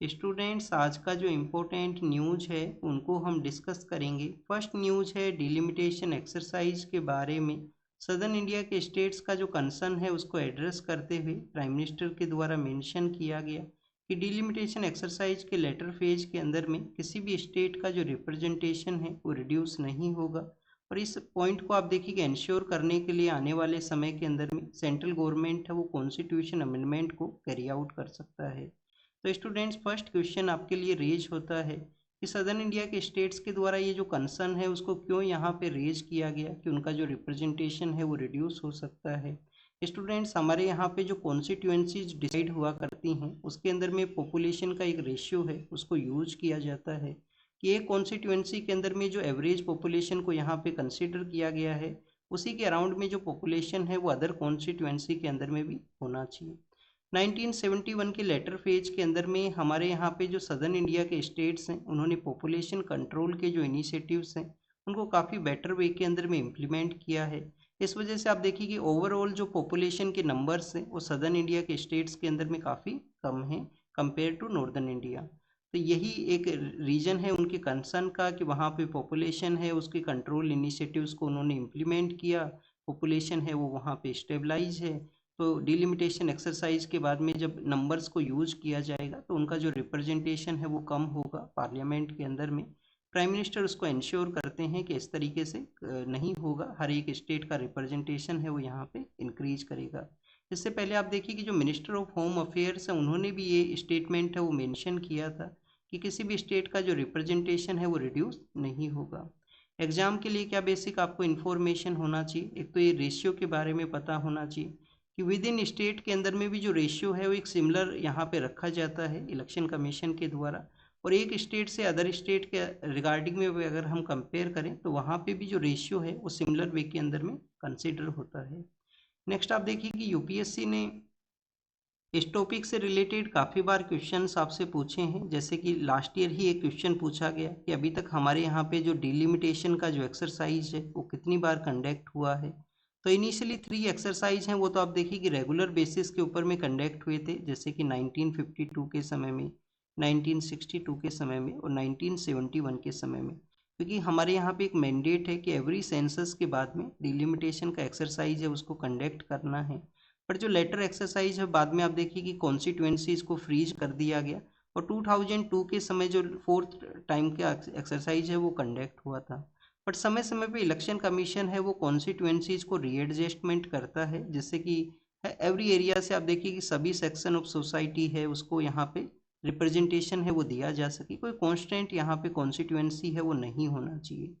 Students, आज का जो इम्पोर्टेंट न्यूज है उनको हम डिस्कस करेंगे। फर्स्ट न्यूज है डिलिमिटेशन एक्सरसाइज के बारे में। सदर्न इंडिया के स्टेट्स का जो कंसर्न है उसको एड्रेस करते हुए प्राइम मिनिस्टर के द्वारा मेंशन किया गया कि डिलिमिटेशन एक्सरसाइज के लेटर फेज के अंदर में किसी भी स्टेट का जो रिप्रेजेंटेशन है वो रिड्यूस नहीं होगा। और इस पॉइंट को आप देखिए इंश्योर करने के लिए आने वाले समय के अंदर में सेंट्रल गवर्नमेंट है वो कॉन्स्टिट्यूशन अमेंडमेंट को कैरी आउट कर सकता है। तो स्टूडेंट्स, फर्स्ट क्वेश्चन आपके लिए रेज होता है कि सदर्न इंडिया के स्टेट्स के द्वारा ये जो कंसर्न है उसको क्यों यहाँ पे रेज किया गया कि उनका जो रिप्रेजेंटेशन है वो रिड्यूस हो सकता है। स्टूडेंट्स, हमारे यहाँ पे जो कॉन्स्टिट्यूएंसीज डिसाइड हुआ करती हैं उसके अंदर में पॉपुलेशन का एक रेशियो है उसको यूज किया जाता है कि एक कॉन्स्टिट्यूएंसी के अंदर में जो एवरेज पॉपुलेशन को यहाँ पे कंसिडर किया गया है उसी के अराउंड में जो पॉपुलेशन है वो अदर कॉन्स्टिट्यूएंसी के अंदर में भी होना चाहिए। 1971 के लेटर फेज के अंदर में हमारे यहाँ पे जो सदर्न इंडिया के स्टेट्स हैं उन्होंने पॉपुलेशन कंट्रोल के जो इनिशिएटिव्स हैं उनको काफ़ी बेटर वे के अंदर में इम्प्लीमेंट किया है। इस वजह से आप देखिए कि ओवरऑल जो पॉपुलेशन के नंबर्स हैं वो सदर्न इंडिया के स्टेट्स के अंदर में काफ़ी कम हैं कंपेयर टू नॉर्दर्न इंडिया। तो यही एक रीज़न है उनके कंसर्न का कि वहाँ पे पॉपुलेशन है उसके कंट्रोल इनिशिएटिव्स को उन्होंने इम्प्लीमेंट किया, पॉपुलेशन है वो वहाँ पे स्टेबलाइज है। तो डिलिमिटेशन एक्सरसाइज के बाद में जब नंबर्स को यूज किया जाएगा तो उनका जो रिप्रेजेंटेशन है वो कम होगा पार्लियामेंट के अंदर में। प्राइम मिनिस्टर उसको इंश्योर करते हैं कि इस तरीके से नहीं होगा, हर एक स्टेट का रिप्रेजेंटेशन है वो यहाँ पे इंक्रीज करेगा। इससे पहले आप देखिए कि जो मिनिस्टर ऑफ होम अफेयर्स है उन्होंने भी ये स्टेटमेंट है वो मेंशन किया था कि किसी भी स्टेट का जो रिप्रेजेंटेशन है वो रिड्यूस नहीं होगा। एग्जाम के लिए क्या बेसिक आपको इन्फॉर्मेशन होना चाहिए, एक तो ये रेशियो के बारे में पता होना चाहिए कि विद इन स्टेट के अंदर में भी जो रेशियो है वो एक सिमिलर यहाँ पे रखा जाता है इलेक्शन कमीशन के द्वारा। और एक स्टेट से अदर स्टेट के रिगार्डिंग में भी अगर हम कंपेयर करें तो वहाँ पे भी जो रेशियो है वो सिमिलर वे के अंदर में कंसिडर होता है। नेक्स्ट आप देखिए कि यूपीएससी ने इस टॉपिक से रिलेटेड काफ़ी बार क्वेश्चंस आपसे पूछे हैं। जैसे कि लास्ट ईयर ही एक क्वेश्चन पूछा गया कि अभी तक हमारे यहाँ पे जो डिलिमिटेशन का जो एक्सरसाइज है वो कितनी बार कंडक्ट हुआ है। तो इनिशियली 3 एक्सरसाइज हैं वो तो आप देखिए कि रेगुलर बेसिस के ऊपर में कंडक्ट हुए थे, जैसे कि 1952 के समय में, 1962 के समय में और 1971 के समय में। क्योंकि हमारे यहाँ पे एक मैंडेट है कि एवरी सेंसस के बाद में डिलिमिटेशन का एक्सरसाइज है उसको कंडक्ट करना है। पर जो लेटर एक्सरसाइज है बाद में आप देखिए कि कॉन्स्टिट्यूएंसीज को फ्रीज कर दिया गया और 2002 के समय जो फोर्थ टाइम का एक्सरसाइज है वो कंडक्ट हुआ था। बट समय समय पे इलेक्शन कमीशन है वो कॉन्स्टिट्यूएंसीज को रीएडजस्टमेंट करता है, जिससे कि एवरी एरिया से आप देखिए कि सभी सेक्शन ऑफ सोसाइटी है उसको यहाँ पे रिप्रेजेंटेशन है वो दिया जा सके। कोई कॉन्स्टेंट यहाँ पे कॉन्स्टिट्यूएंसी है वो नहीं होना चाहिए।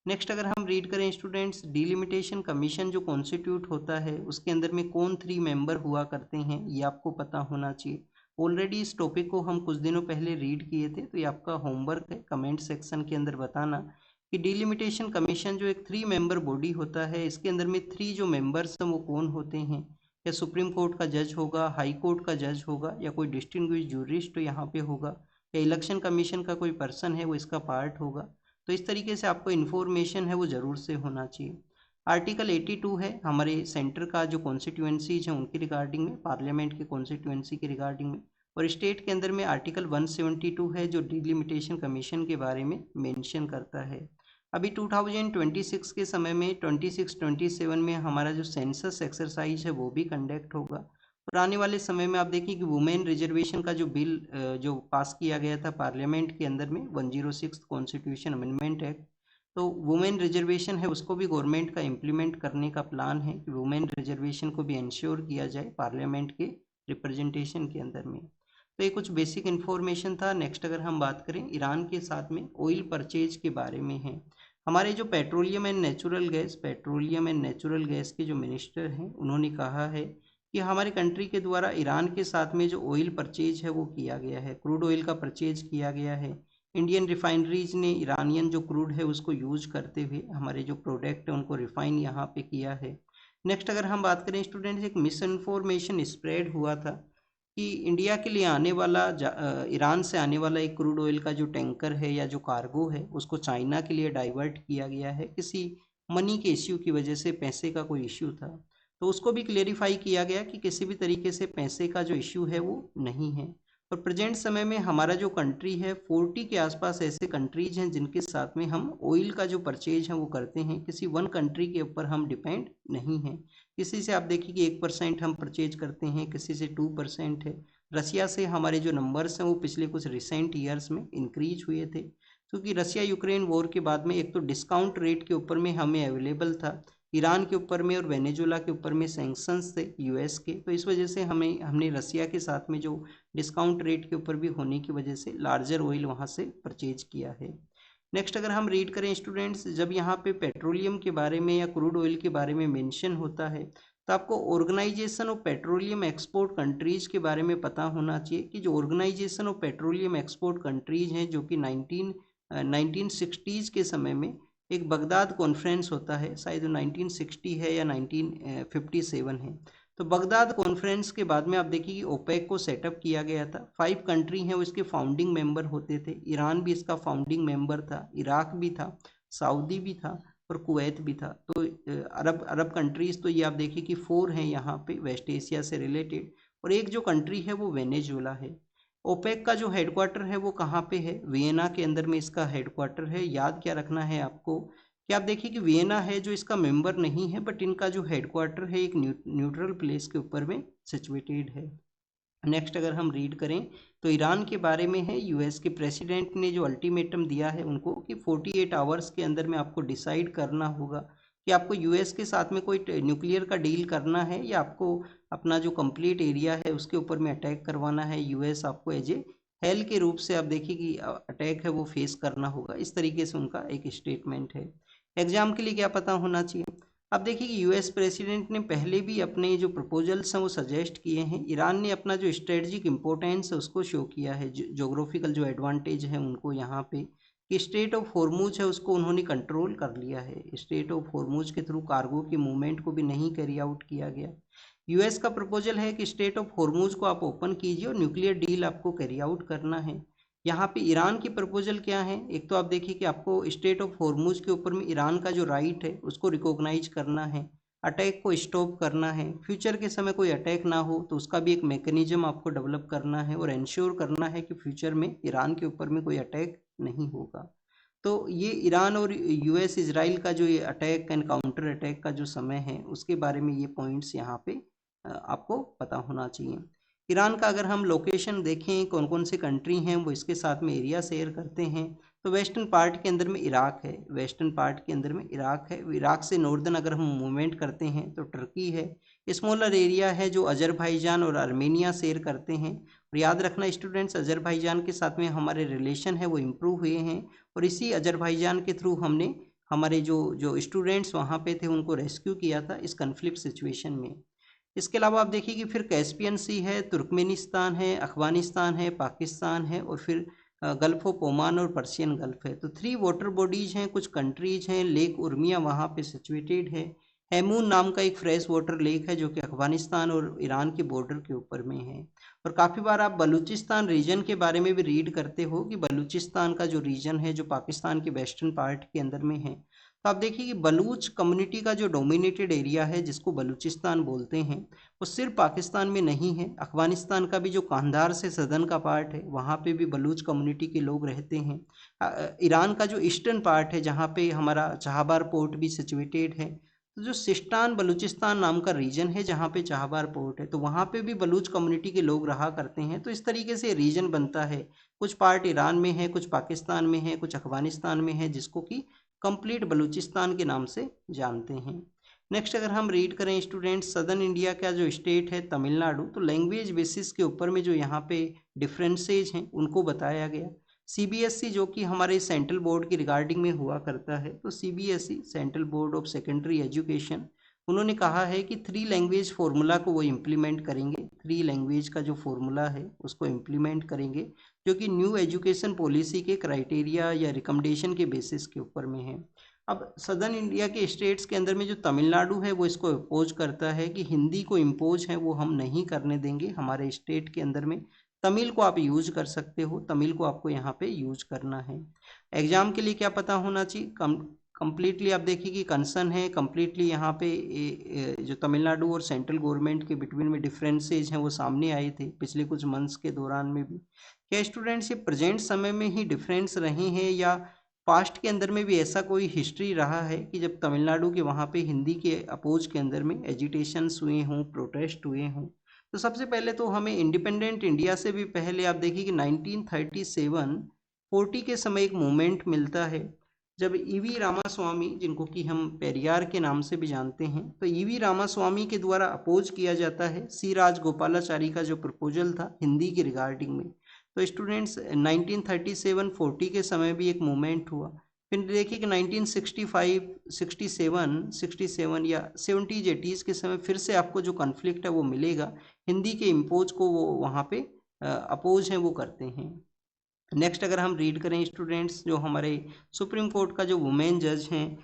नेक्स्ट अगर हम रीड करें स्टूडेंट्स, डिलिमिटेशन कमीशन जो कॉन्स्टिट्यूट होता है उसके अंदर में कौन 3 मेंबर हुआ करते हैं ये आपको पता होना चाहिए। ऑलरेडी इस टॉपिक को हम कुछ दिनों पहले रीड किए थे, तो ये आपका होमवर्क है कमेंट सेक्शन के अंदर बताना कि डिलिमिटेशन कमीशन जो एक 3 मेंबर बॉडी होता है इसके अंदर में 3 जो मेंबर्स हैं वो कौन होते हैं। या सुप्रीम कोर्ट का जज होगा, हाई कोर्ट का जज होगा, या कोई डिस्टिंग्विश जूरिस्ट यहाँ पे होगा, या इलेक्शन कमीशन का कोई पर्सन है वो इसका पार्ट होगा। तो इस तरीके से आपको इन्फॉर्मेशन है वो ज़रूर से होना चाहिए। आर्टिकल 82 है हमारे सेंटर का जो कॉन्स्टिट्यूएंसीज हैं उनकी रिगार्डिंग में, पार्लियामेंट के कॉन्स्टिट्यूएंसी के रिगार्डिंग में। और स्टेट के अंदर में आर्टिकल 172 है जो डिलिमिटेशन कमीशन के बारे में मेंशन करता है। अभी 2026 के समय में 26-27 में हमारा जो सेंसस एक्सरसाइज है वो भी कंडक्ट होगा। और आने वाले समय में आप देखिए कि वुमेन रिजर्वेशन का जो बिल जो पास किया गया था पार्लियामेंट के अंदर में 106 कॉन्स्टिट्यूशन अमेंडमेंट एक्ट, तो वुमेन रिजर्वेशन है उसको भी गवर्नमेंट का इम्प्लीमेंट करने का प्लान है कि वुमेन रिजर्वेशन को भी इंश्योर किया जाए पार्लियामेंट के रिप्रेजेंटेशन के अंदर में। तो ये कुछ बेसिक इन्फॉर्मेशन था। नेक्स्ट अगर हम बात करें ईरान के साथ में ऑयल परचेज के बारे में है। हमारे जो पेट्रोलियम एंड नेचुरल गैस के जो मिनिस्टर हैं उन्होंने कहा है कि हमारे कंट्री के द्वारा ईरान के साथ में जो ऑयल परचेज है वो किया गया है, क्रूड ऑयल का परचेज किया गया है। इंडियन रिफाइनरीज ने ईरानियन जो क्रूड है उसको यूज करते हुए हमारे जो प्रोडक्ट है उनको रिफाइन यहाँ पे किया है। नेक्स्ट अगर हम बात करें स्टूडेंट्स, एक मिस इन्फॉर्मेशन स्प्रेड हुआ था कि इंडिया के लिए आने वाला ईरान से आने वाला एक क्रूड ऑयल का जो टैंकर है या जो कार्गो है उसको चाइना के लिए डाइवर्ट किया गया है किसी मनी के इश्यू की वजह से, पैसे का कोई इश्यू था। तो उसको भी क्लेरिफाई किया गया कि किसी भी तरीके से पैसे का जो इश्यू है वो नहीं है। और प्रेजेंट समय में हमारा जो कंट्री है 40 के आसपास ऐसे कंट्रीज हैं जिनके साथ में हम ऑयल का जो परचेज है वो करते हैं, किसी वन कंट्री के ऊपर हम डिपेंड नहीं हैं। किसी से आप देखिए कि 1% हम परचेज करते हैं, किसी से 2% है। रसिया से हमारे जो नंबर्स हैं वो पिछले कुछ रिसेंट ईयर्स में इंक्रीज हुए थे, क्योंकि रसिया यूक्रेन वॉर के बाद में एक तो डिस्काउंट रेट के ऊपर में हमें अवेलेबल था, ईरान के ऊपर में और वेनेजुला के ऊपर में सैंक्शंस थे यूएस के, तो इस वजह से हमने रसिया के साथ में जो डिस्काउंट रेट के ऊपर भी होने की वजह से लार्जर ऑयल वहाँ से परचेज किया है। नेक्स्ट अगर हम रीड करें स्टूडेंट्स, जब यहाँ पे पेट्रोलियम के बारे में या क्रूड ऑयल के बारे में मेंशन होता है तो आपको organisation of petroleum export countries के बारे में पता होना चाहिए कि जो organisation of petroleum export countries हैं जो कि 1960s के समय में एक बगदाद कॉन्फ्रेंस होता है, शायद 1960 है या 1957 है। तो बगदाद कॉन्फ्रेंस के बाद में आप देखिए कि ओपेक को सेटअप किया गया था। 5 कंट्री हैं वो इसके फाउंडिंग मेंबर होते थे। ईरान भी इसका फाउंडिंग मेंबर था, इराक भी था, सऊदी भी था और कुवैत भी था। तो अरब कंट्रीज तो ये आप देखिए कि 4 हैं यहाँ पे वेस्ट एशिया से रिलेटेड, और एक जो कंट्री है वो वेनेजुला है। ओपेक का जो हेडक्वार्टर है वो कहाँ पे है? वियना के अंदर में इसका हेडक्वार्टर है। याद क्या रखना है आपको कि आप देखिए कि वियना है जो इसका मेंबर नहीं है, बट इनका जो हेडक्वार्टर है एक न्यूट्रल प्लेस के ऊपर में सिचुएटेड है। नेक्स्ट अगर हम रीड करें तो ईरान के बारे में है, यूएस के प्रेसिडेंट ने जो अल्टीमेटम दिया है उनको कि 48 आवर्स के अंदर में आपको डिसाइड करना होगा कि आपको यूएस के साथ में कोई न्यूक्लियर का डील करना है या आपको अपना जो कंप्लीट एरिया है उसके ऊपर में अटैक करवाना है। यूएस आपको एज ए हेल के रूप से आप देखिए कि अटैक है वो फेस करना होगा। इस तरीके से उनका एक स्टेटमेंट है। एग्जाम के लिए क्या पता होना चाहिए? अब देखिए कि यूएस प्रेसिडेंट ने पहले भी अपने जो प्रपोजल्स हैं वो सजेस्ट किए हैं। ईरान ने अपना जो स्ट्रेटजिक इंपॉर्टेंस है उसको शो किया है, जोग्राफिकल जो एडवांटेज है उनको यहाँ पे, कि स्टेट ऑफ हॉर्मुज है उसको उन्होंने कंट्रोल कर लिया है। स्टेट ऑफ हॉर्मुज के थ्रू कार्गो की मूवमेंट को भी नहीं कैरी आउट किया गया। यूएस का प्रपोजल है कि स्टेट ऑफ हॉर्मुज को आप ओपन कीजिए और न्यूक्लियर डील आपको कैरी आउट करना है। यहाँ पे ईरान की प्रपोजल क्या है? एक तो आप देखिए कि आपको स्टेट ऑफ हॉर्मुज के ऊपर में ईरान का जो राइट है उसको रिकॉग्नाइज करना है, अटैक को स्टॉप करना है, फ्यूचर के समय कोई अटैक ना हो तो उसका भी एक मैकेनिज्म आपको डेवलप करना है और इंश्योर करना है कि फ्यूचर में ईरान के ऊपर में कोई अटैक नहीं होगा। तो ये ईरान और यूएस इजराइल का जो ये अटैक एंड काउंटर अटैक का जो समय है उसके बारे में ये पॉइंट्स यहाँ पे आपको पता होना चाहिए। ईरान का अगर हम लोकेशन देखें कौन कौन से कंट्री हैं वो इसके साथ में एरिया शेयर करते हैं, तो वेस्टर्न पार्ट के अंदर में इराक है, वेस्टर्न पार्ट के अंदर में इराक है। इराक से नॉर्दर्न अगर हम मूवमेंट करते हैं तो टर्की है। स्मॉलर एरिया है जो अजरबैजान और आर्मेनिया शेयर करते हैं। और याद रखना स्टूडेंट्स, अजरबैजान के साथ में हमारे रिलेशन है वो इम्प्रूव हुए हैं और इसी अजरबैजान के थ्रू हमने हमारे जो जो स्टूडेंट्स वहाँ पे थे उनको रेस्क्यू किया था इस कन्फ्लिक्ट सिचुएशन में। इसके अलावा आप देखिए कि फिर कैस्पियन सी है, तुर्कमेनिस्तान है, अफगानिस्तान है, पाकिस्तान है और फिर गल्फ ऑफ ओमान और पर्शियन गल्फ है। तो 3 वाटर बॉडीज हैं, कुछ कंट्रीज हैं। लेक उर्मिया वहाँ पे सिचुएटेड है। हेमून नाम का एक फ्रेश वाटर लेक है जो कि अफगानिस्तान और ईरान के बॉर्डर के ऊपर में है। और काफ़ी बार आप बलूचिस्तान रीजन के बारे में भी रीड करते हो कि बलूचिस्तान का जो रीजन है जो पाकिस्तान के वेस्टर्न पार्ट के अंदर में है। तो आप देखिए कि बलूच कम्युनिटी का जो डोमिनेटेड एरिया है जिसको बलूचिस्तान बोलते हैं वो सिर्फ पाकिस्तान में नहीं है, अफगानिस्तान का भी जो कांधार से सदर्न का पार्ट है वहाँ पे भी बलूच कम्युनिटी के लोग रहते हैं। ईरान का जो ईस्टर्न पार्ट है जहाँ पे हमारा चाहबार पोर्ट भी सिचुएटेड है, तो जो सिस्तान बलूचिस्तान नाम का रीजन है जहाँ पे चाहबार पोर्ट है तो वहाँ पे भी बलूच कम्युनिटी के लोग रहा करते हैं। तो इस तरीके से रीजन बनता है, कुछ पार्ट ईरान में है, कुछ पाकिस्तान में है, कुछ अफगानिस्तान में है, जिसको कि कंप्लीट बलूचिस्तान के नाम से जानते हैं। नेक्स्ट अगर हम रीड करें स्टूडेंट्स, सदर्न इंडिया का जो स्टेट है तमिलनाडु, तो लैंग्वेज बेसिस के ऊपर में जो यहाँ पे डिफरेंसेज हैं उनको बताया गया। सीबीएसई जो कि हमारे सेंट्रल बोर्ड की रिगार्डिंग में हुआ करता है, तो CBSE central board of secondary education, उन्होंने कहा है कि 3 लैंग्वेज फार्मूला को वो इम्प्लीमेंट करेंगे। 3 लैंग्वेज का जो फार्मूला है उसको इम्प्लीमेंट करेंगे जो कि न्यू एजुकेशन पॉलिसी के क्राइटेरिया या रिकमेंडेशन के बेसिस के ऊपर में है। अब सदर्न इंडिया के स्टेट्स के अंदर में जो तमिलनाडु है वो इसको अपोज करता है कि हिंदी को इम्पोज है वो हम नहीं करने देंगे हमारे स्टेट के अंदर में, तमिल को आप यूज कर सकते हो, तमिल को आपको यहाँ पे यूज करना है। एग्जाम के लिए क्या पता होना चाहिए? कम्प्लीटली आप देखिए कि कंसर्न है कम्प्लीटली यहाँ पे जो तमिलनाडु और सेंट्रल गवर्नमेंट के बिटवीन में डिफरेंसेज हैं वो सामने आए थे पिछले कुछ मंथ्स के दौरान में भी। क्या स्टूडेंट्स ये प्रेजेंट समय में ही डिफरेंस रहे हैं या पास्ट के अंदर में भी ऐसा कोई हिस्ट्री रहा है कि जब तमिलनाडु के वहाँ पे हिंदी के अपोज के अंदर में एजिटेशंस हुए हों, प्रोटेस्ट हुए हों? तो सबसे पहले तो हमें इंडिपेंडेंट इंडिया से भी पहले आप देखिए कि 1937 40 के समय एक मूवमेंट मिलता है जब ईवी रामास्वामी, जिनको कि हम पेरियार के नाम से भी जानते हैं, तो ईवी रामास्वामी के द्वारा अपोज किया जाता है सी राजगोपालाचारी का जो प्रपोजल था हिंदी के रिगार्डिंग में। तो स्टूडेंट्स 1937-40 के समय भी एक मूवमेंट हुआ। फिर देखिए कि 1965 67 या 70s 80s के समय फिर से आपको जो कॉन्फ्लिक्ट है वो मिलेगा, हिंदी के इम्पोज को वो वहाँ पे अपोज हैं वो करते हैं। नेक्स्ट अगर हम रीड करें स्टूडेंट्स, जो हमारे सुप्रीम कोर्ट का जो वुमेन जज हैं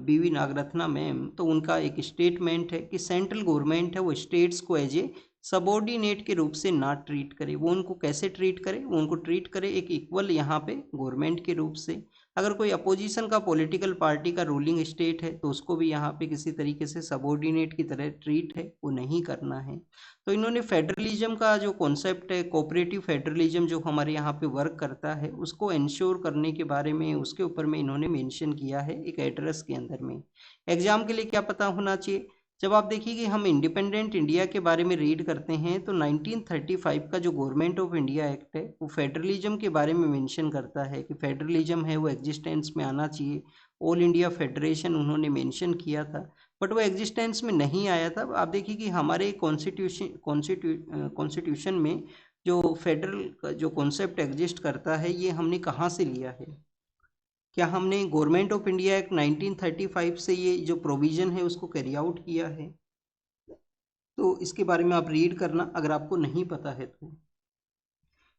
बीवी नागरत्ना मैम, तो उनका एक स्टेटमेंट है कि सेंट्रल गवर्नमेंट है वो स्टेट्स को एज ए सबॉर्डिनेट के रूप से ना ट्रीट करे। वो उनको कैसे ट्रीट करे? वो उनको ट्रीट करे एक इक्वल यहाँ पे गवर्नमेंट के रूप से। अगर कोई अपोजिशन का पॉलिटिकल पार्टी का रूलिंग स्टेट है तो उसको भी यहाँ पे किसी तरीके से सबॉर्डिनेट की तरह ट्रीट है वो नहीं करना है। तो इन्होंने फेडरलिज्म का जो कॉन्सेप्ट है, कोऑपरेटिव फेडरलिज्म जो हमारे यहाँ पे वर्क करता है, उसको इंश्योर करने के बारे में उसके ऊपर में इन्होंने मेंशन किया है एक एड्रेस के अंदर में। एग्जाम के लिए क्या पता होना चाहिए? जब आप देखिए कि हम इंडिपेंडेंट इंडिया के बारे में रीड करते हैं तो 1935 का जो गवर्नमेंट ऑफ इंडिया एक्ट है वो फेडरलिज्म के बारे में मेंशन करता है कि फेडरलिज्म है वो एग्जिस्टेंस में आना चाहिए। ऑल इंडिया फेडरेशन उन्होंने मेंशन किया था, बट वो एग्जिस्टेंस में नहीं आया था। आप देखिए कि हमारे कॉन्स्टिट्यूशन में जो फेडरल जो कॉन्सेप्ट एग्जिस्ट करता है ये हमने कहाँ से लिया है? क्या हमने गवर्नमेंट ऑफ इंडिया एक्ट 1935 से ये जो प्रोविजन है उसको कैरी आउट किया है? तो इसके बारे में आप रीड करना अगर आपको नहीं पता है तो।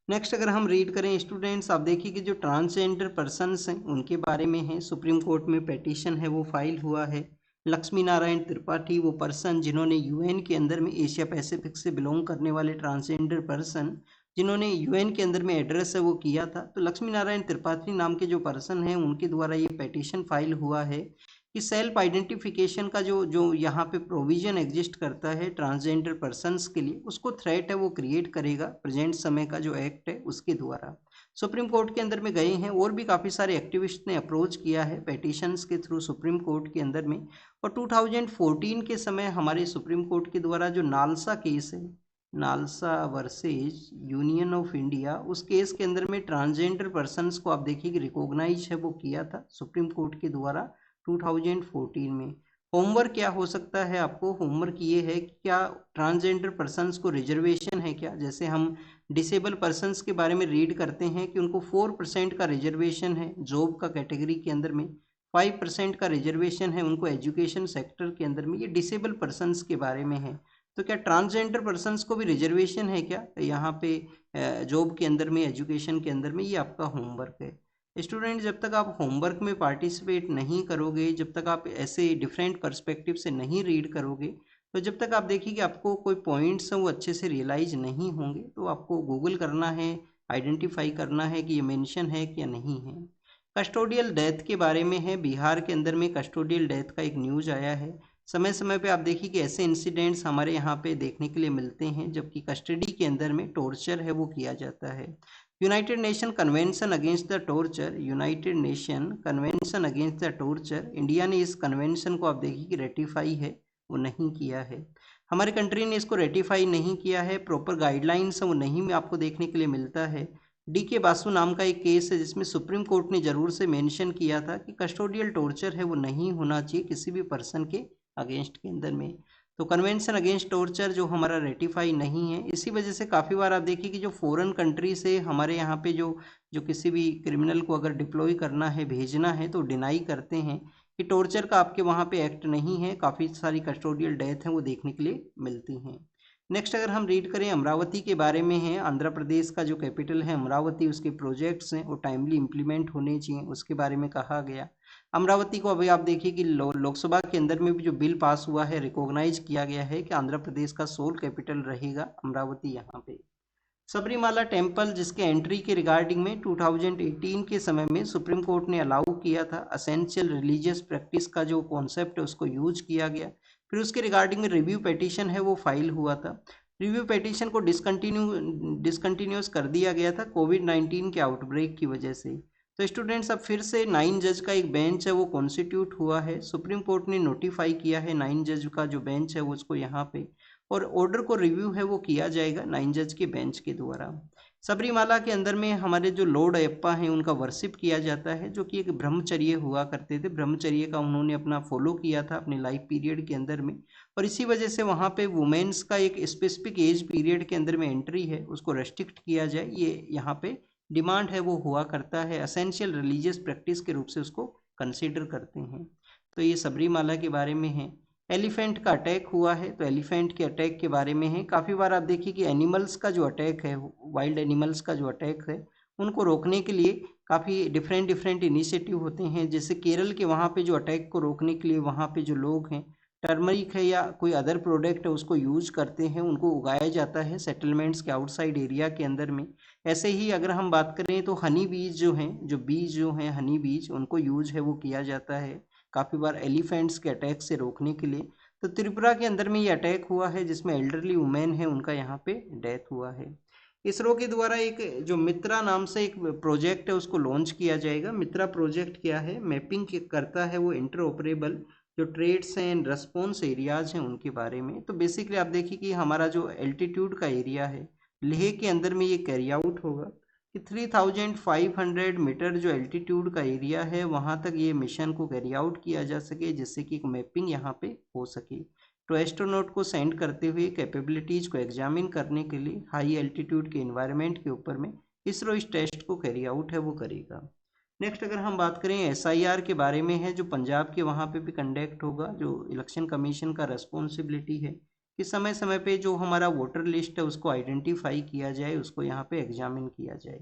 नेक्स्ट अगर हम रीड करें स्टूडेंट्स, आप देखिए कि जो ट्रांसजेंडर पर्सनस हैं उनके बारे में है, सुप्रीम कोर्ट में पिटीशन है वो फाइल हुआ है। लक्ष्मी नारायण त्रिपाठी वो पर्सन जिन्होंने यूएन के अंदर में एशिया पैसिफिक से बिलोंग करने वाले ट्रांसजेंडर पर्सन जिन्होंने यूएन के अंदर में एड्रेस है वो किया था, तो लक्ष्मी नारायण त्रिपाठी नाम के जो पर्सन हैं उनके द्वारा ये पिटीशन फाइल हुआ है कि सेल्फ आइडेंटिफिकेशन का जो जो यहाँ पे प्रोविजन एग्जिस्ट करता है ट्रांसजेंडर पर्सन्स के लिए, उसको थ्रेट है वो क्रिएट करेगा प्रेजेंट समय का जो एक्ट है उसके द्वारा। सुप्रीम कोर्ट के अंदर में गए हैं और भी काफ़ी सारे एक्टिविस्ट ने अप्रोच किया है पेटिशंस के थ्रू सुप्रीम कोर्ट के अंदर में। और 2014 के समय हमारे सुप्रीम कोर्ट के द्वारा जो नालसा केस है, NALSA versus union of India, उस केस के अंदर में ट्रांसजेंडर पर्सन्स को आप देखिए कि रिकॉग्नाइज है वो किया था सुप्रीम कोर्ट के द्वारा 2014 में। होमवर्क क्या हो सकता है आपको? होमवर्क ये है कि क्या ट्रांसजेंडर पर्सन्स को रिजर्वेशन है क्या? जैसे हम डिसेबल पर्सन्स के बारे में रीड करते हैं कि उनको 4% का रिजर्वेशन है जॉब का कैटेगरी के अंदर में, 5% का रिजर्वेशन है उनको एजुकेशन सेक्टर के अंदर में। ये डिसेबल पर्सन्स के बारे में है। तो क्या ट्रांसजेंडर पर्सन्स को भी रिजर्वेशन है क्या यहाँ पे जॉब के अंदर में, एजुकेशन के अंदर में? ये आपका होमवर्क है। स्टूडेंट, जब तक आप होमवर्क में पार्टिसिपेट नहीं करोगे, जब तक आप ऐसे डिफरेंट पर्सपेक्टिव से नहीं रीड करोगे, तो जब तक आप देखिए कि आपको कोई पॉइंट्स हैं वो अच्छे से रियलाइज नहीं होंगे, तो आपको गूगल करना है, आइडेंटिफाई करना है कि ये मेंशन है क्या नहीं है। कस्टोडियल डेथ के बारे में है, बिहार के अंदर में कस्टोडियल डेथ का एक न्यूज़ आया है। समय समय पे आप देखिए कि ऐसे इंसिडेंट्स हमारे यहाँ पे देखने के लिए मिलते हैं जबकि कस्टडी के अंदर में टॉर्चर है वो किया जाता है। United nation convention against the torture, United nation convention against the torture, India ने इस कन्वेंशन को आप देखिए कि रेटिफाई है वो नहीं किया है। हमारे कंट्री ने इसको रेटिफाई नहीं किया है, प्रॉपर गाइडलाइंस वो नहीं में आपको देखने के लिए मिलता है। डी के बासु नाम का एक केस है जिसमें सुप्रीम कोर्ट ने जरूर से मेंशन किया था कि कस्टोडियल टॉर्चर है वो नहीं होना चाहिए किसी भी पर्सन के अगेंस्ट के अंदर में। तो कन्वेंशन अगेंस्ट टॉर्चर जो हमारा रेटिफाई नहीं है, इसी वजह से काफ़ी बार आप देखिए कि जो फॉरेन कंट्री से हमारे यहाँ पे जो जो किसी भी क्रिमिनल को अगर डिप्लॉय करना है, भेजना है, तो डिनाई करते हैं कि टॉर्चर का आपके वहाँ पे एक्ट नहीं है। काफ़ी सारी कस्टोडियल डेथ हैं वो देखने के लिए मिलती हैं। नेक्स्ट अगर हम रीड करें अमरावती के बारे में है, आंध्र प्रदेश का जो कैपिटल है अमरावती, उसके प्रोजेक्ट्स हैं वो टाइमली इम्प्लीमेंट होने चाहिए, उसके बारे में कहा गया। अमरावती को अभी आप देखिए कि लोकसभा के अंदर में भी जो बिल पास हुआ है, रिकॉग्नाइज किया गया है कि आंध्र प्रदेश का सोल कैपिटल रहेगा अमरावती यहाँ पे। सबरीमाला टेम्पल जिसके एंट्री के रिगार्डिंग में 2018 के समय में सुप्रीम कोर्ट ने अलाउ किया था, असेंशियल रिलीजियस प्रैक्टिस का जो कॉन्सेप्ट है उसको यूज किया गया। फिर उसके रिगार्डिंग में रिव्यू पेटिशन है वो फाइल हुआ था। रिव्यू पेटिशन को डिसकंटिन्यूस कर दिया गया था कोविड-19 के आउटब्रेक की वजह से। तो स्टूडेंट्स अब फिर से 9 जज का एक बेंच है वो कॉन्स्टिट्यूट हुआ है। सुप्रीम कोर्ट ने नोटिफाई किया है 9 जज का जो बेंच है वो उसको यहाँ पे, और ऑर्डर को रिव्यू है वो किया जाएगा 9 जज के बेंच के द्वारा। सबरीमाला के अंदर में हमारे जो लॉर्ड अयप्पा हैं उनका वर्शिप किया जाता है, जो कि एक ब्रह्मचर्य हुआ करते थे। ब्रह्मचर्य का उन्होंने अपना फॉलो किया था अपने लाइफ पीरियड के अंदर में, और इसी वजह से वहाँ पे वुमेन्स का एक स्पेसिफिक एज पीरियड के अंदर में एंट्री है उसको रेस्ट्रिक्ट किया जाए, ये यहाँ पे डिमांड है वो हुआ करता है। असेंशियल रिलीजियस प्रैक्टिस के रूप से उसको कंसिडर करते हैं। तो ये सबरीमाला के बारे में है। एलिफेंट का अटैक हुआ है, तो एलिफेंट के अटैक के बारे में है। काफ़ी बार आप देखिए कि एनिमल्स का जो अटैक है, वाइल्ड एनिमल्स का जो अटैक है, उनको रोकने के लिए काफ़ी डिफरेंट डिफरेंट इनिशिएटिव होते हैं। जैसे केरल के वहाँ पे जो अटैक को रोकने के लिए वहाँ पे जो लोग हैं टर्मरिक है या कोई अदर प्रोडक्ट है उसको यूज करते हैं, उनको उगाया जाता है सेटलमेंट्स के आउटसाइड एरिया के अंदर में। ऐसे ही अगर हम बात करें तो हनी बीज जो हैं, जो बीज जो हैं हनी बीज, उनको यूज है वो किया जाता है काफ़ी बार एलिफेंट्स के अटैक से रोकने के लिए। तो त्रिपुरा के अंदर में ये अटैक हुआ है जिसमें एल्डरली वुमेन है उनका यहाँ पे डेथ हुआ है। इसरो के द्वारा एक जो मित्रा नाम से एक प्रोजेक्ट है उसको लॉन्च किया जाएगा। मित्रा प्रोजेक्ट क्या है, मैपिंग करता है वो इंटरऑपरेबल जो ट्रेड्स हैं एंड रेस्पॉन्स एरियाज हैं उनके बारे में। तो बेसिकली आप देखिए कि हमारा जो एल्टीट्यूड का एरिया है लेह के अंदर में ये कैरी आउट होगा कि 3500 मीटर जो एल्टीट्यूड का एरिया है वहाँ तक ये मिशन को कैरी आउट किया जा सके, जिससे कि एक मैपिंग यहाँ पे हो सके। तो एस्ट्रोनॉट को सेंड करते हुए कैपेबिलिटीज़ को एग्जामिन करने के लिए हाई एल्टीट्यूड के इन्वायरमेंट के ऊपर में इसरो इस टेस्ट को कैरी आउट है वो करेगा। नेक्स्ट अगर हम बात करें एसआईआर के बारे में है, जो पंजाब के वहाँ पे भी कंडक्ट होगा, जो इलेक्शन कमीशन का रेस्पॉन्सिबिलिटी है कि समय समय पे जो हमारा वोटर लिस्ट है उसको आइडेंटिफाई किया जाए, उसको यहाँ पे एग्जामिन किया जाए।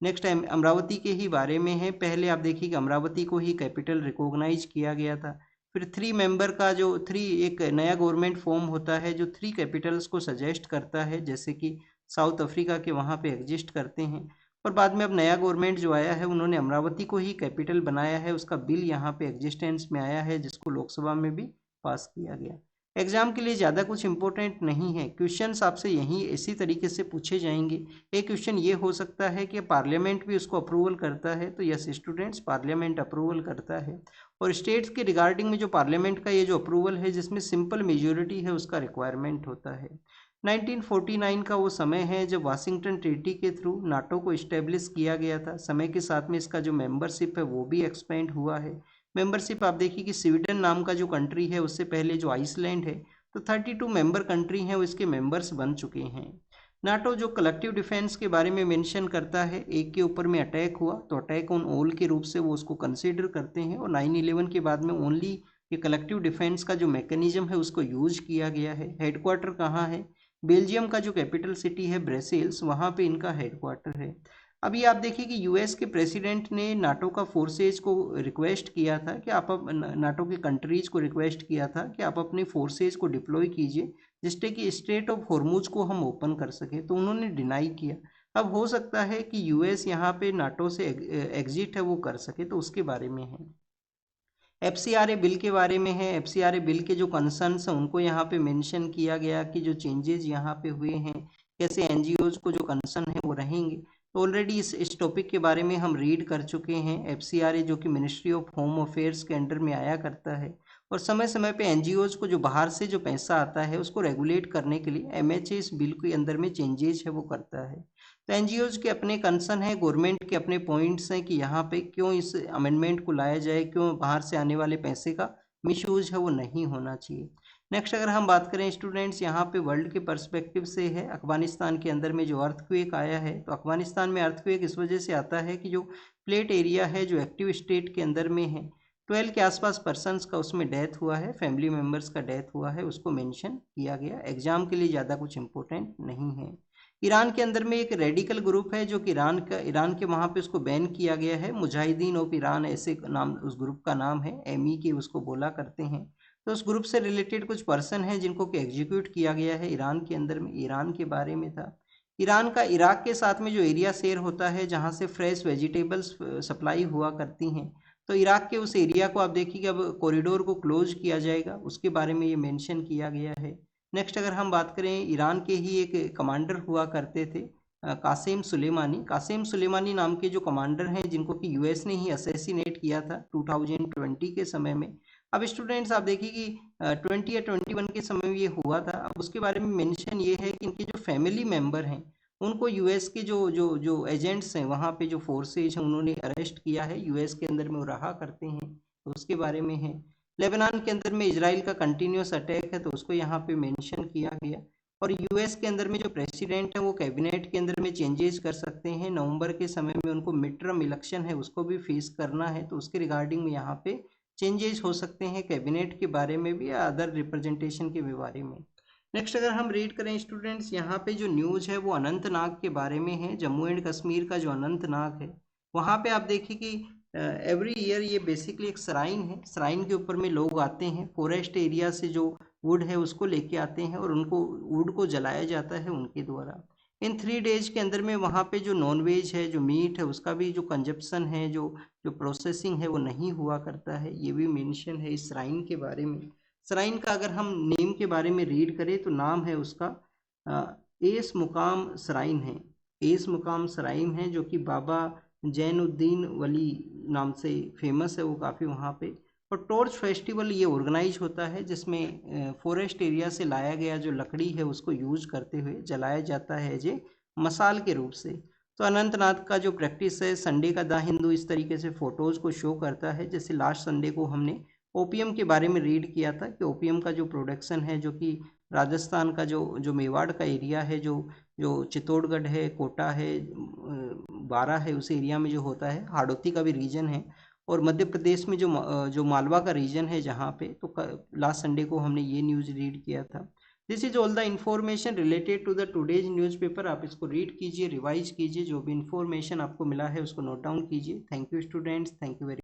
नेक्स्ट अमरावती के ही बारे में है। पहले आप देखिए कि अमरावती को ही कैपिटल रिकॉग्नाइज किया गया था। फिर 3 मेंबर का जो 3 एक नया गवर्नमेंट फॉर्म होता है जो 3 कैपिटल्स को सजेस्ट करता है, जैसे कि साउथ अफ्रीका के वहाँ पे एग्जिस्ट करते हैं। और बाद में अब नया गवर्नमेंट जो आया है उन्होंने अमरावती को ही कैपिटल बनाया है, उसका बिल यहाँ पे एग्जिस्टेंस में आया है जिसको लोकसभा में भी पास किया गया। एग्जाम के लिए ज़्यादा कुछ इंपॉर्टेंट नहीं है, क्वेश्चंस आपसे यहीं इसी तरीके से पूछे जाएंगे। एक क्वेश्चन ये हो सकता है कि पार्लियामेंट भी उसको अप्रूवल करता है, तो यस स्टूडेंट्स पार्लियामेंट अप्रूवल करता है। और स्टेट्स के रिगार्डिंग में जो पार्लियामेंट का ये जो अप्रूवल है जिसमें सिंपल मेजोरिटी है उसका रिक्वायरमेंट होता है। 1949 का वो समय है जब वाशिंगटन ट्रीटी के थ्रू नाटो को इस्टेब्लिश किया गया था। समय के साथ में इसका जो मेंबरशिप है वो भी एक्सपेंड हुआ है। मेंबरशिप आप देखिए कि स्वीडन नाम का जो कंट्री है उससे पहले जो आइसलैंड है, तो 32 मेंबर कंट्री हैं वो इसके मेंबर्स बन चुके हैं। नाटो जो कलेक्टिव डिफेंस के बारे में मेंशन करता है, एक के ऊपर में अटैक हुआ तो अटैक ऑन ऑल के रूप से वो उसको कंसीडर करते हैं, और 9/11 के बाद में ओनली ये कलेक्टिव डिफेंस का जो मैकेनिज्म है उसको यूज किया गया है। हेडक्वार्टर कहाँ है, बेल्जियम का जो कैपिटल सिटी है ब्रसेल्स, वहाँ पे इनका हेडक्वार्टर है। अभी आप देखिए कि यूएस के प्रेसिडेंट ने नाटो का फोर्सेज को रिक्वेस्ट किया था कि आप नाटो के कंट्रीज को रिक्वेस्ट किया था कि आप अपने फोर्सेज को डिप्लॉय कीजिए जिससे कि स्ट्रेट ऑफ हॉर्मुज को हम ओपन कर सके, तो उन्होंने डिनाई किया। अब हो सकता है कि यूएस यहाँ पे नाटो से एग्जिट है वो कर सके, तो उसके बारे में है। एफसीआरए बिल के बारे में है। एफसीआरए बिल के जो कंसर्न्स हैं उनको यहाँ पे मेंशन किया गया कि जो चेंजेस यहाँ पे हुए हैं, कैसे एनजीओज को जो कंसर्न है वो रहेंगे। तो ऑलरेडी इस टॉपिक के बारे में हम रीड कर चुके हैं। एफसीआरए जो कि मिनिस्ट्री ऑफ होम अफेयर्स के अंडर में आया करता है, और समय समय पे एनजीओज को जो बाहर से जो पैसा आता है उसको रेगुलेट करने के लिए एमएचए इस बिल के अंदर में चेंजेस है वो करता है। तो एनजीओज के अपने कंसर्न है, गवर्नमेंट के अपने पॉइंट्स हैं कि यहाँ पे क्यों इस अमेंडमेंट को लाया जाए, क्यों बाहर से आने वाले पैसे का मिसयूज है वो नहीं होना चाहिए। नेक्स्ट अगर हम बात करें स्टूडेंट्स, यहाँ पे वर्ल्ड के पर्सपेक्टिव से है, अफगानिस्तान के अंदर में जो अर्थक्वेक आया है, तो अफगानिस्तान में अर्थक्वेक इस वजह से आता है कि जो प्लेट एरिया है जो एक्टिव स्टेट के अंदर में है, 12 के आसपास पर्सनस का उसमें डेथ हुआ है, फैमिली मेम्बर्स का डेथ हुआ है, उसको मेंशन किया गया। एग्जाम के लिए ज़्यादा कुछ इंपॉर्टेंट नहीं है। ईरान के अंदर में एक रेडिकल ग्रुप है जो कि ईरान के वहाँ पे उसको बैन किया गया है, मुजाहिदीन ऑफ ईरान ऐसे नाम उस ग्रुप का नाम है, एमई के उसको बोला करते हैं। तो उस ग्रुप से रिलेटेड कुछ पर्सन हैं जिनको कि एग्जीक्यूट किया गया है ईरान के अंदर में, ईरान के बारे में था। ईरान का इराक के साथ में जो एरिया शेयर होता है जहाँ से फ्रेश वेजिटेबल्स सप्लाई हुआ करती हैं, तो इराक के उस एरिया को आप देखिए कि अब कॉरिडोर को क्लोज किया जाएगा, उसके बारे में ये मेंशन किया गया है। नेक्स्ट अगर हम बात करें, ईरान के ही एक कमांडर हुआ करते थे कासिम सुलेमानी नाम के जो कमांडर हैं, जिनको कि यूएस ने ही असैसिनेट किया था 2020 के समय में। अब स्टूडेंट्स आप देखिए कि 20 या 21 के समय में ये हुआ था। अब उसके बारे में मेंशन ये है कि इनके जो फैमिली मेंबर हैं उनको यूएस के जो जो जो एजेंट्स हैं, वहाँ पे जो फोर्सेज हैं, उन्होंने अरेस्ट किया है। यूएस के अंदर में वो रहा करते हैं, तो उसके बारे में है। लेबनान के अंदर में इजराइल का कंटिन्यूस अटैक है, तो उसको यहाँ पे मेंशन किया गया। और यूएस के अंदर में जो प्रेसिडेंट है वो कैबिनेट के अंदर में चेंजेस कर सकते हैं। नवंबर के समय में उनको मिड टर्म इलेक्शन है, उसको भी फेस करना है, तो उसके रिगार्डिंग में यहाँ पे चेंजेस हो सकते हैं कैबिनेट के बारे में भी या अदर रिप्रेजेंटेशन के बारे में। नेक्स्ट अगर हम रीड करें स्टूडेंट्स, यहाँ पे जो न्यूज़ है वो अनंतनाग के बारे में है। जम्मू एंड कश्मीर का जो अनंतनाग है, वहाँ पे आप देखिए कि एवरी ईयर ये बेसिकली एक श्राइन है। श्राइन के ऊपर में लोग आते हैं, फॉरेस्ट एरिया से जो वुड है उसको लेके आते हैं और उनको वुड को जलाया जाता है उनके द्वारा। इन 3 डेज के अंदर में वहाँ पे जो नॉन वेज है, जो मीट है, उसका भी जो कंजप्शन है, जो जो प्रोसेसिंग है वो नहीं हुआ करता है। ये भी मेंशन है इस श्राइन के बारे में। श्राइन का अगर हम नेम के बारे में रीड करें तो नाम है उसका एस मुकाम श्राइन है। एस मुकाम श्राइन है जो कि बाबा जैनुद्दीन वली नाम से फेमस है वो काफ़ी वहाँ पे। और टॉर्च फेस्टिवल ये ऑर्गेनाइज होता है, जिसमें फॉरेस्ट एरिया से लाया गया जो लकड़ी है उसको यूज करते हुए जलाया जाता है जे मसाल के रूप से। तो अनंतनाग का जो प्रैक्टिस है, संडे का द हिंदू इस तरीके से फोटोज़ को शो करता है। जैसे लास्ट संडे को हमने ओपीएम के बारे में रीड किया था कि ओपीएम का जो प्रोडक्शन है, जो कि राजस्थान का जो जो मेवाड़ का एरिया है, जो जो चित्तौड़गढ़ है, कोटा है, बारा है, उस एरिया में जो होता है, हाड़ौती का भी रीजन है, और मध्य प्रदेश में जो जो मालवा का रीजन है जहाँ पे, तो लास्ट संडे को हमने ये न्यूज़ रीड किया था। This is all the information related to the today's newspaper. आप इसको रीड कीजिए, रिवाइज कीजिए, जो भी इंफॉर्मेशन आपको मिला है उसको नोट डाउन कीजिए। Thank you students, thank you very